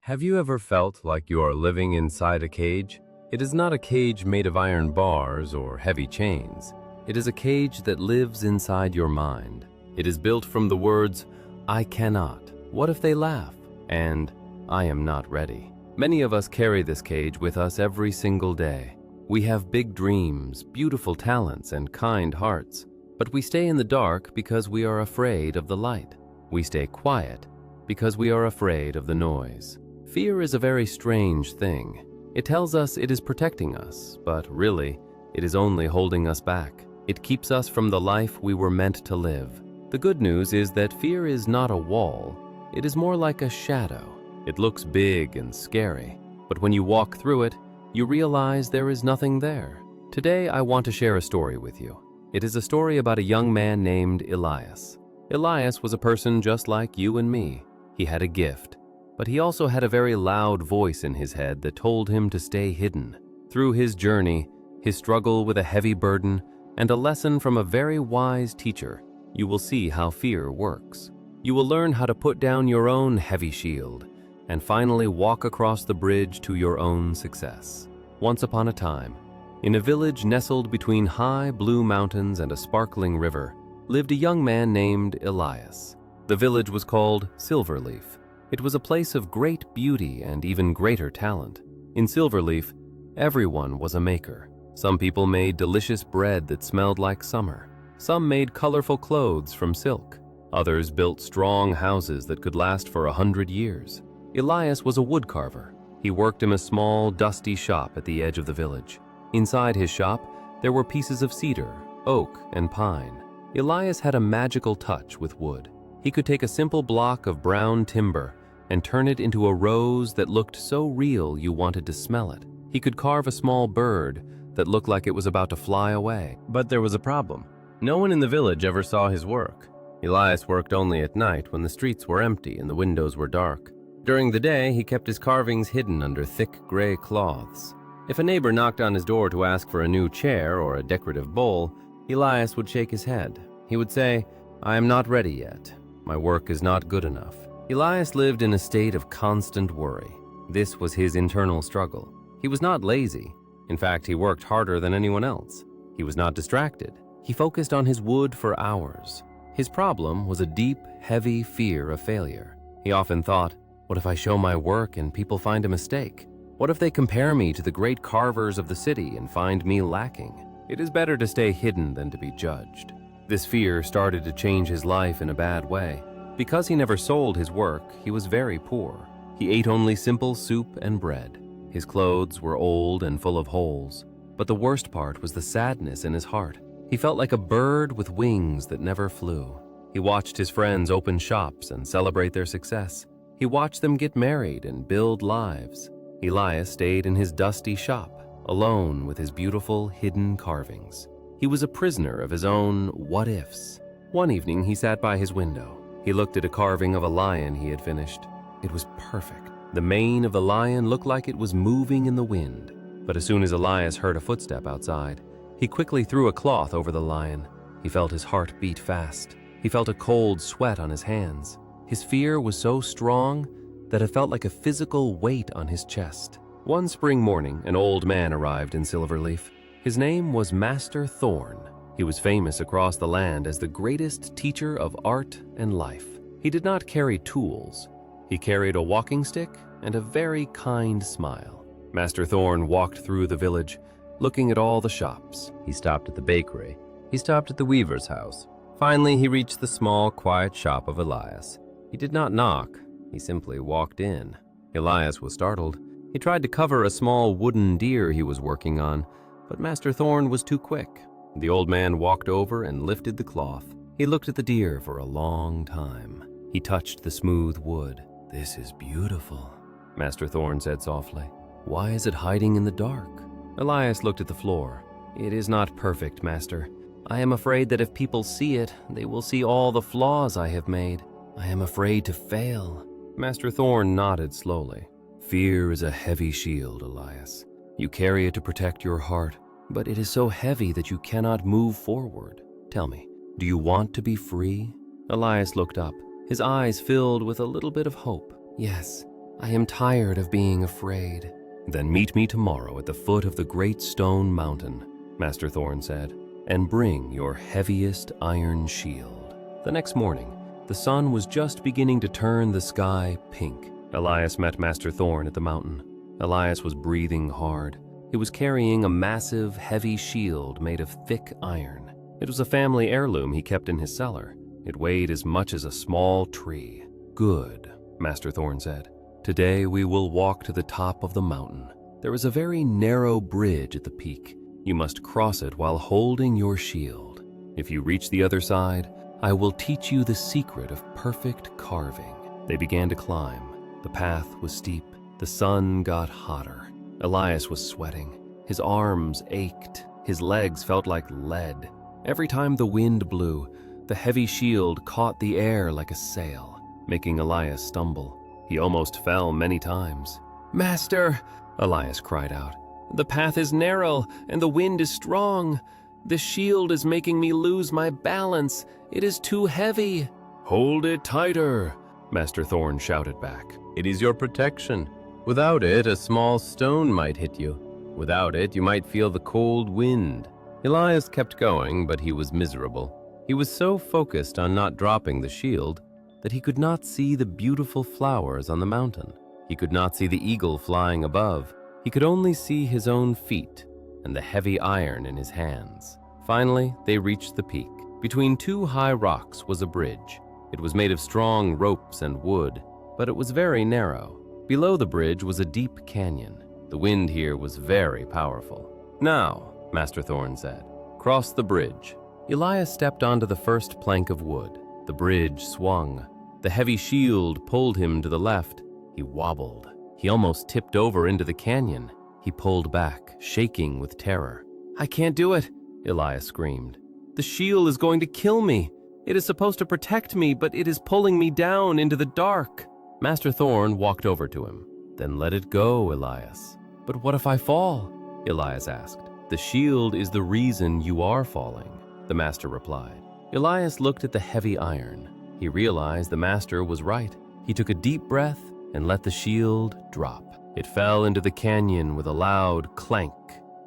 Have you ever felt like you are living inside a cage? It is not a cage made of iron bars or heavy chains. It is a cage that lives inside your mind. It is built from the words, "I cannot," "What if they laugh?" and "I am not ready." Many of us carry this cage with us every single day. We have big dreams, beautiful talents, and kind hearts, but we stay in the dark because we are afraid of the light. We stay quiet because we are afraid of the noise. Fear is a very strange thing. It tells us it is protecting us, but really, it is only holding us back. It keeps us from the life we were meant to live. The good news is that fear is not a wall. It is more like a shadow. It looks big and scary, but when you walk through it, you realize there is nothing there. Today, I want to share a story with you. It is a story about a young man named Elias. Elias was a person just like you and me. He had a gift, but he also had a very loud voice in his head that told him to stay hidden. Through his journey, his struggle with a heavy burden, and a lesson from a very wise teacher, you will see how fear works. You will learn how to put down your own heavy shield and finally walk across the bridge to your own success. Once upon a time, in a village nestled between high blue mountains and a sparkling river, lived a young man named Elias. The village was called Silverleaf. It was a place of great beauty and even greater talent. In Silverleaf, everyone was a maker. Some people made delicious bread that smelled like summer. Some made colorful clothes from silk. Others built strong houses that could last for 100 years. Elias was a woodcarver. He worked in a small, dusty shop at the edge of the village. Inside his shop, there were pieces of cedar, oak, and pine. Elias had a magical touch with wood. He could take a simple block of brown timber and turn it into a rose that looked so real you wanted to smell it. He could carve a small bird that looked like it was about to fly away. But there was a problem. No one in the village ever saw his work. Elias worked only at night when the streets were empty and the windows were dark. During the day, he kept his carvings hidden under thick gray cloths. If a neighbor knocked on his door to ask for a new chair or a decorative bowl, Elias would shake his head. He would say, "I am not ready yet. My work is not good enough." Elias lived in a state of constant worry. This was his internal struggle. He was not lazy. In fact, he worked harder than anyone else. He was not distracted. He focused on his wood for hours. His problem was a deep, heavy fear of failure. He often thought, what if I show my work and people find a mistake? What if they compare me to the great carvers of the city and find me lacking? It is better to stay hidden than to be judged. This fear started to change his life in a bad way. Because he never sold his work, he was very poor. He ate only simple soup and bread. His clothes were old and full of holes. But the worst part was the sadness in his heart. He felt like a bird with wings that never flew. He watched his friends open shops and celebrate their success. He watched them get married and build lives. Elias stayed in his dusty shop, alone with his beautiful hidden carvings. He was a prisoner of his own what-ifs. One evening, he sat by his window. He looked at a carving of a lion he had finished. It was perfect. The mane of the lion looked like it was moving in the wind. But as soon as Elias heard a footstep outside, he quickly threw a cloth over the lion. He felt his heart beat fast. He felt a cold sweat on his hands. His fear was so strong that it felt like a physical weight on his chest. One spring morning, an old man arrived in Silverleaf. His name was Master Thorn. He was famous across the land as the greatest teacher of art and life. He did not carry tools. He carried a walking stick and a very kind smile. Master Thorn walked through the village, looking at all the shops. He stopped at the bakery. He stopped at the weaver's house. Finally, he reached the small, quiet shop of Elias. He did not knock. He simply walked in. Elias was startled. He tried to cover a small wooden deer he was working on, but Master Thorn was too quick. The old man walked over and lifted the cloth. He looked at the deer for a long time. He touched the smooth wood. "This is beautiful," Master Thorn said softly. "Why is it hiding in the dark?" Elias looked at the floor. "It is not perfect, Master. I am afraid that if people see it, they will see all the flaws I have made. I am afraid to fail." Master Thorn nodded slowly. "Fear is a heavy shield, Elias. You carry it to protect your heart, but it is so heavy that you cannot move forward. Tell me, do you want to be free?" Elias looked up. His eyes filled with a little bit of hope. "Yes, I am tired of being afraid." "Then meet me tomorrow at the foot of the great stone mountain," Master Thorn said, "and bring your heaviest iron shield." The next morning, the sun was just beginning to turn the sky pink. Elias met Master Thorn at the mountain. Elias was breathing hard. He was carrying a massive, heavy shield made of thick iron. It was a family heirloom he kept in his cellar. It weighed as much as a small tree. "Good," Master Thorn said. "Today we will walk to the top of the mountain. There is a very narrow bridge at the peak. You must cross it while holding your shield. If you reach the other side, I will teach you the secret of perfect carving." They began to climb. The path was steep. The sun got hotter. Elias was sweating. His arms ached. His legs felt like lead. Every time the wind blew, the heavy shield caught the air like a sail, making Elias stumble. He almost fell many times. "Master," Elias cried out, "the path is narrow and the wind is strong. The shield is making me lose my balance. It is too heavy." "Hold it tighter," Master Thorn shouted back. "It is your protection. Without it, a small stone might hit you. Without it, you might feel the cold wind." Elias kept going, but he was miserable. He was so focused on not dropping the shield that he could not see the beautiful flowers on the mountain. He could not see the eagle flying above. He could only see his own feet and the heavy iron in his hands. Finally, they reached the peak. Between two high rocks was a bridge. It was made of strong ropes and wood, but it was very narrow. Below the bridge was a deep canyon. The wind here was very powerful. "Now," Master Thorn said, "cross the bridge." Elias stepped onto the first plank of wood. The bridge swung. The heavy shield pulled him to the left. He wobbled. He almost tipped over into the canyon. He pulled back, shaking with terror. "I can't do it," Elias screamed. "The shield is going to kill me. It is supposed to protect me, but it is pulling me down into the dark." Master Thorn walked over to him. "Then let it go, Elias." "But what if I fall?" Elias asked. "The shield is the reason you are falling," the master replied. Elias looked at the heavy iron. He realized the master was right. He took a deep breath and let the shield drop. It fell into the canyon with a loud clank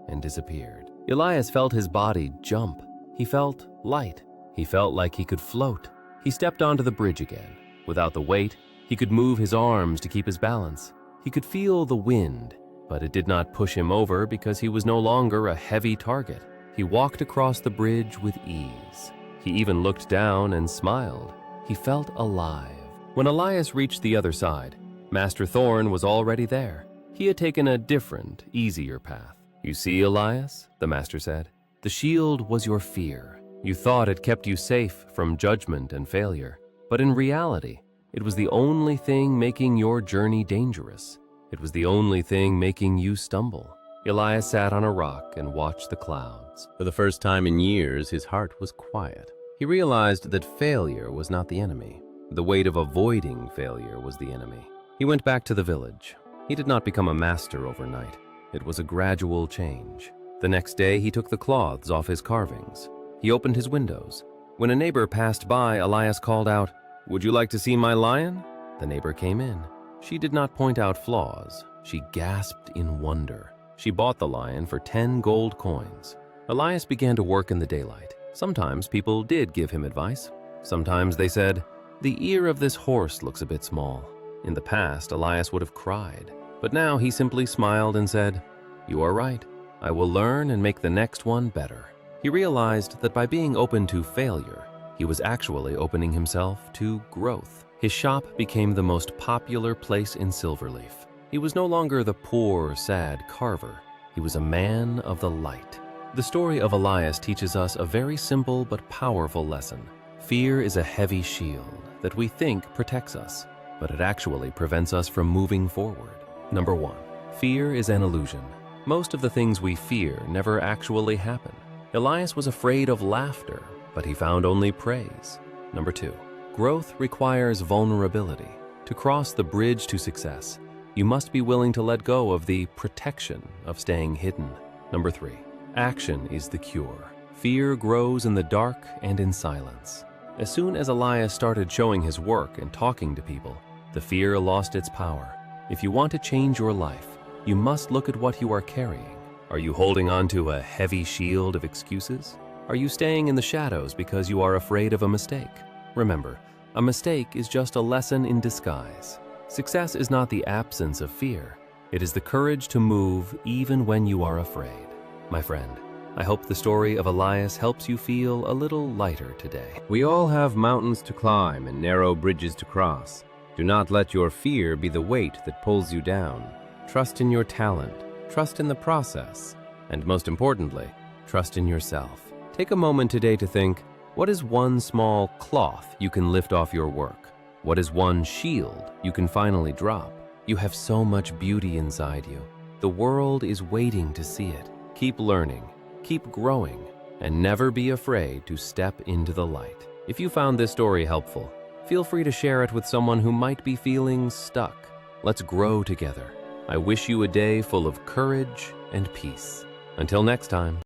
and disappeared. Elias felt his body jump. He felt light. He felt like he could float. He stepped onto the bridge again. Without the weight, he could move his arms to keep his balance. He could feel the wind, but it did not push him over because he was no longer a heavy target. He walked across the bridge with ease. He even looked down and smiled. He felt alive. When Elias reached the other side, Master Thorn was already there. He had taken a different, easier path. "You see, Elias," the master said, "the shield was your fear. You thought it kept you safe from judgment and failure. But in reality, it was the only thing making your journey dangerous. It was the only thing making you stumble." Elias sat on a rock and watched the clouds. For the first time in years, his heart was quiet. He realized that failure was not the enemy. The weight of avoiding failure was the enemy. He went back to the village. He did not become a master overnight. It was a gradual change. The next day, he took the cloths off his carvings. He opened his windows. When a neighbor passed by, Elias called out, "Would you like to see my lion?" The neighbor came in. She did not point out flaws. She gasped in wonder. She bought the lion for 10 gold coins. Elias began to work in the daylight. Sometimes people did give him advice. Sometimes they said, "The ear of this horse looks a bit small." In the past, Elias would have cried, but now he simply smiled and said, "You are right. I will learn and make the next one better." He realized that by being open to failure, he was actually opening himself to growth. His shop became the most popular place in Silverleaf. He was no longer the poor, sad carver. He was a man of the light. The story of Elias teaches us a very simple but powerful lesson. Fear is a heavy shield that we think protects us, but it actually prevents us from moving forward. Number 1, fear is an illusion. Most of the things we fear never actually happen. Elias was afraid of laughter, but he found only praise. Number 2, growth requires vulnerability. To cross the bridge to success, you must be willing to let go of the protection of staying hidden. Number 3, action is the cure. Fear grows in the dark and in silence. As soon as Elias started showing his work and talking to people, the fear lost its power. If you want to change your life, you must look at what you are carrying. Are you holding on to a heavy shield of excuses? Are you staying in the shadows because you are afraid of a mistake? Remember, a mistake is just a lesson in disguise. Success is not the absence of fear. It is the courage to move even when you are afraid. My friend, I hope the story of Elias helps you feel a little lighter today. We all have mountains to climb and narrow bridges to cross. Do not let your fear be the weight that pulls you down. Trust in your talent, trust in the process, and most importantly, trust in yourself. Take a moment today to think, what is one small cloth you can lift off your work? What is one shield you can finally drop? You have so much beauty inside you. The world is waiting to see it. Keep learning, keep growing, and never be afraid to step into the light. If you found this story helpful, feel free to share it with someone who might be feeling stuck. Let's grow together. I wish you a day full of courage and peace. Until next time.